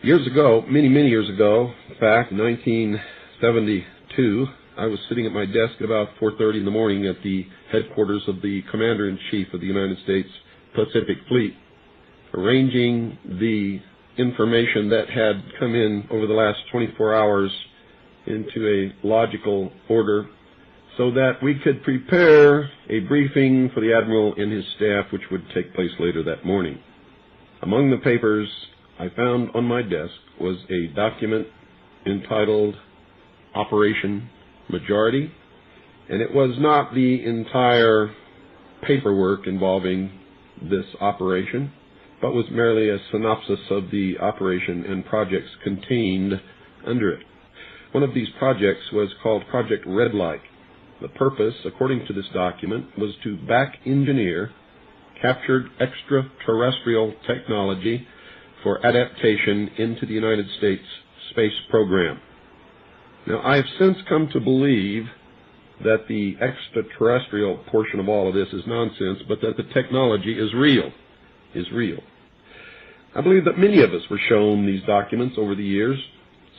Years ago, many years ago, in fact, in 1972, I was sitting at my desk at about 4:30 in the morning at the headquarters of the Commander-in-Chief of the United States Pacific Fleet, arranging the information that had come in over the last 24 hours into a logical order so that we could prepare a briefing for the Admiral and his staff, which would take place later that morning. Among the papers I found on my desk was a document entitled Operation Majority, and it was not the entire paperwork involving this operation, but was merely a synopsis of the operation and projects contained under it. One of these projects was called Project Red Light. The purpose, according to this document, was to back-engineer captured extraterrestrial technology for adaptation into the United States space program. Now, I have since come to believe that the extraterrestrial portion of all of this is nonsense, but that the technology is real. I believe that many of us were shown these documents over the years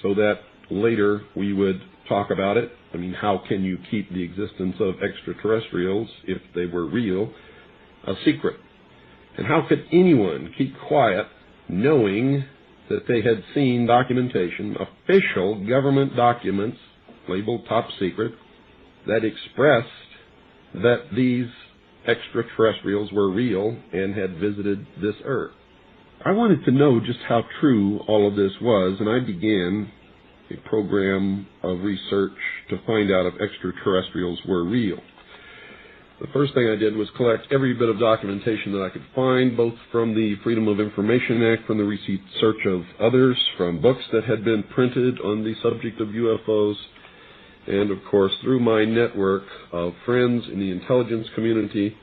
so that later we would talk about it. I mean, how can you keep the existence of extraterrestrials, if they were real, a secret? And how could anyone keep quiet knowing that they had seen documentation, official government documents labeled top secret, that expressed that these extraterrestrials were real and had visited this Earth? I wanted to know just how true all of this was, and I began a program of research to find out if extraterrestrials were real. The first thing I did was collect every bit of documentation that I could find, both from the Freedom of Information Act, from the research of others, from books that had been printed on the subject of UFOs, and of course through my network of friends in the intelligence community.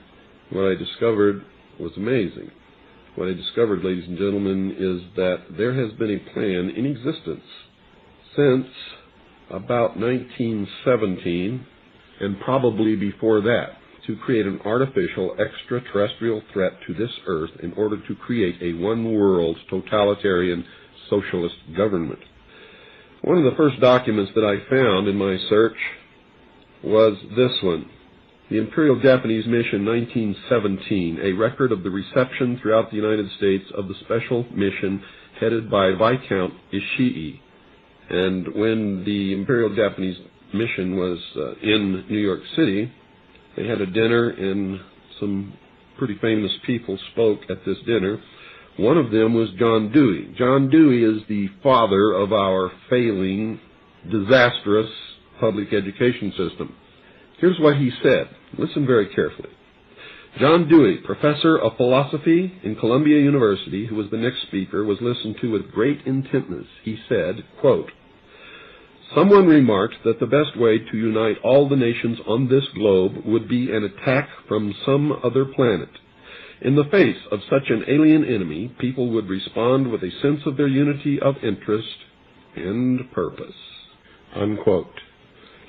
What I discovered was amazing. What I discovered, ladies and gentlemen, is that there has been a plan in existence since about 1917, and probably before that, to create an artificial extraterrestrial threat to this Earth in order to create a one-world totalitarian socialist government. One of the first documents that I found in my search was this one, the Imperial Japanese Mission 1917, a record of the reception throughout the United States of the special mission headed by Viscount Ishii. And when the Imperial Japanese Mission was in New York City, they had a dinner, and some pretty famous people spoke at this dinner. One of them was John Dewey. John Dewey is the father of our failing, disastrous public education system. Here's what he said. Listen very carefully. John Dewey, professor of philosophy in Columbia University, who was the next speaker, was listened to with great intentness. He said, quote, "Someone remarked that the best way to unite all the nations on this globe would be an attack from some other planet. In the face of such an alien enemy, people would respond with a sense of their unity of interest and purpose." Unquote.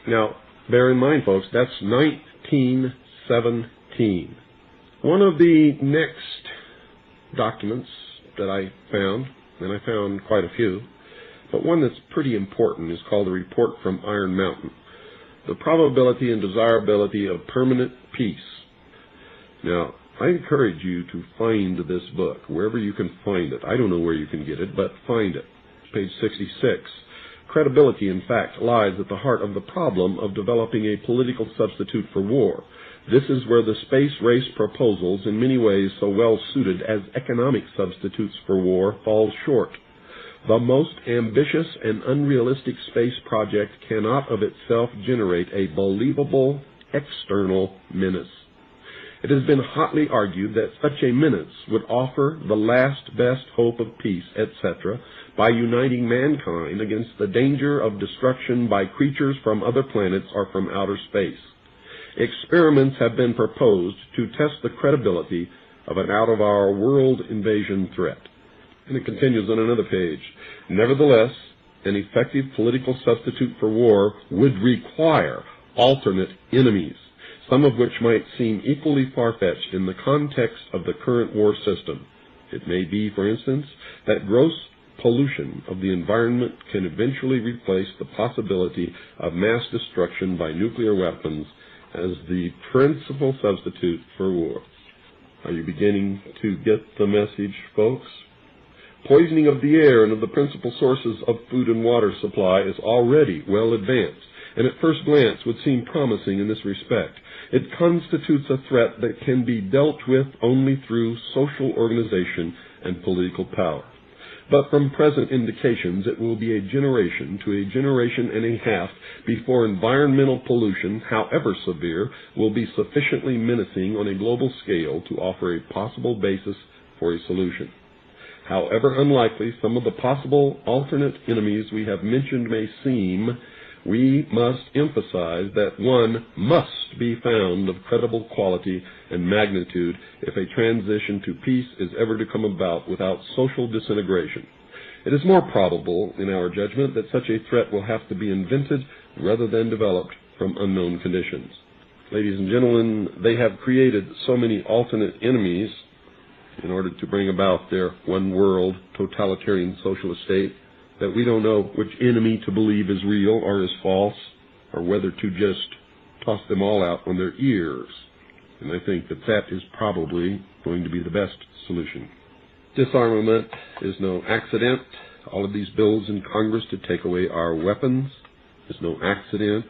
Now, bear in mind, folks, that's 1917. One of the next documents that I found, and I found quite a few, but one that's pretty important, is called the Report from Iron Mountain, the Probability and Desirability of Permanent Peace. Now, I encourage you to find this book, wherever you can find it. I don't know where you can get it, but find it. Page 66. Credibility, in fact, lies at the heart of the problem of developing a political substitute for war. This is where the space race proposals, in many ways so well suited as economic substitutes for war, fall short. The most ambitious and unrealistic space project cannot of itself generate a believable external menace. It has been hotly argued that such a menace would offer the last best hope of peace, etc., by uniting mankind against the danger of destruction by creatures from other planets or from outer space. Experiments have been proposed to test the credibility of an out-of-our-world invasion threat. And it continues on another page. Nevertheless, an effective political substitute for war would require alternate enemies, some of which might seem equally far-fetched in the context of the current war system. It may be, for instance, that gross pollution of the environment can eventually replace the possibility of mass destruction by nuclear weapons as the principal substitute for war. Are you beginning to get the message, folks? Poisoning of the air and of the principal sources of food and water supply is already well advanced, and at first glance would seem promising in this respect. It constitutes a threat that can be dealt with only through social organization and political power. But from present indications, it will be a generation to a generation and a half before environmental pollution, however severe, will be sufficiently menacing on a global scale to offer a possible basis for a solution. However unlikely some of the possible alternate enemies we have mentioned may seem, we must emphasize that one must be found of credible quality and magnitude if a transition to peace is ever to come about without social disintegration. It is more probable, in our judgment, that such a threat will have to be invented rather than developed from unknown conditions. Ladies and gentlemen, they have created so many alternate enemies in order to bring about their one-world totalitarian socialist state that we don't know which enemy to believe is real or is false, or whether to just toss them all out on their ears. And I think that that is probably going to be the best solution. Disarmament is no accident. All of these bills in Congress to take away our weapons is no accident.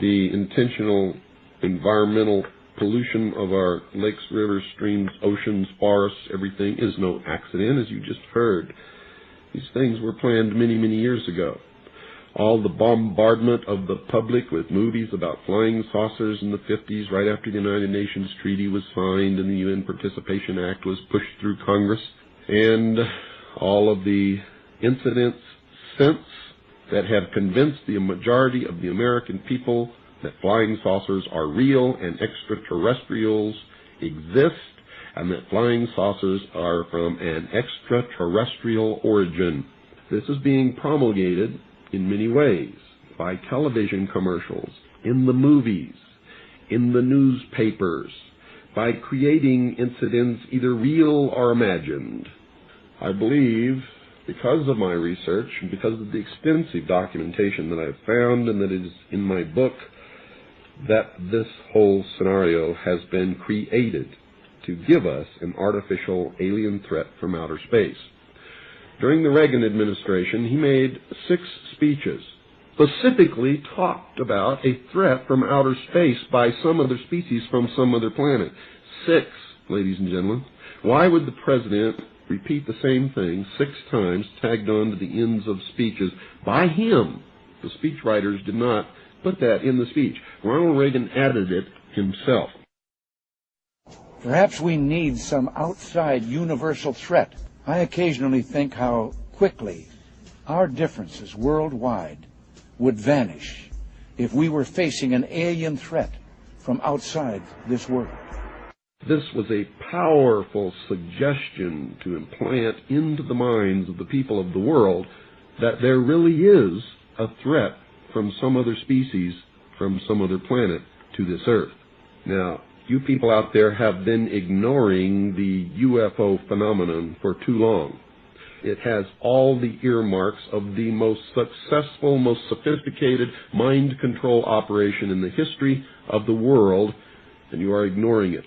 The intentional environmental pollution of our lakes, rivers, streams, oceans, forests, everything is no accident, as you just heard. These things were planned many, many years ago. All the bombardment of the public with movies about flying saucers in the 50s, right after the United Nations Treaty was signed and the UN Participation Act was pushed through Congress, and all of the incidents since that have convinced the majority of the American people that flying saucers are real and extraterrestrials exist, and that flying saucers are from an extraterrestrial origin. This is being promulgated in many ways, by television commercials, in the movies, in the newspapers, by creating incidents either real or imagined. I believe, because of my research and because of the extensive documentation that I've found and that is in my book, that this whole scenario has been created to give us an artificial alien threat from outer space. During the Reagan administration, he made 6 speeches, specifically talked about a threat from outer space by some other species from some other planet. 6, ladies and gentlemen. Why would the president repeat the same thing 6 times, tagged on to the ends of speeches by him? The speechwriters did not put that in the speech. Ronald Reagan added it himself. Perhaps we need some outside universal threat. I occasionally think how quickly our differences worldwide would vanish if we were facing an alien threat from outside this world. This was a powerful suggestion to implant into the minds of the people of the world that there really is a threat from some other species, from some other planet to this earth. Now, you people out there have been ignoring the UFO phenomenon for too long. It has all the earmarks of the most successful, most sophisticated mind control operation in the history of the world, and you are ignoring it.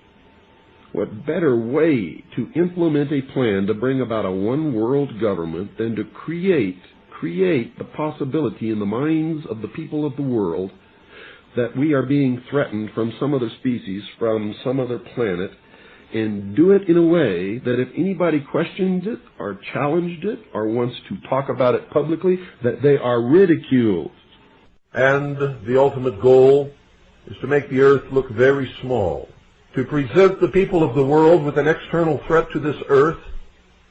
What better way to implement a plan to bring about a one-world government than to create the possibility in the minds of the people of the world that we are being threatened from some other species, from some other planet, and do it in a way that if anybody questions it or challenged it or wants to talk about it publicly, that they are ridiculed. And the ultimate goal is to make the earth look very small, to present the people of the world with an external threat to this earth,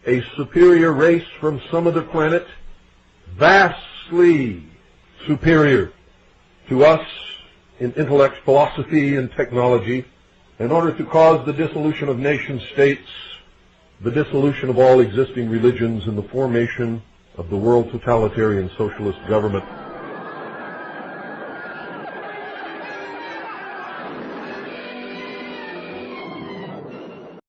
a superior race from some other planet, vastly superior to us in intellect, philosophy, and technology, in order to cause the dissolution of nation-states, the dissolution of all existing religions, and the formation of the world totalitarian socialist government